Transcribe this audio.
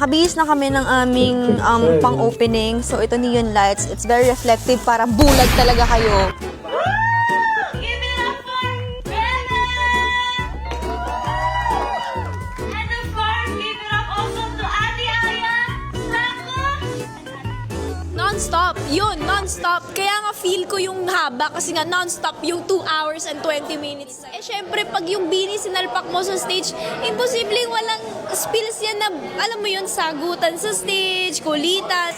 Nakabihis na kami ng aming pang-opening. So, ito neon lights. It's very reflective. Parang bulag talaga kayo. Non-stop. Yun, non-stop. Kaya nga feel ko yung haba kasi nga non-stop yung 2 hours and 20 minutes. Eh syempre, pag yung bini sinalpak mo sa stage, imposibleng walang spills yan na, alam mo yun, sagutan sa stage, kulitan.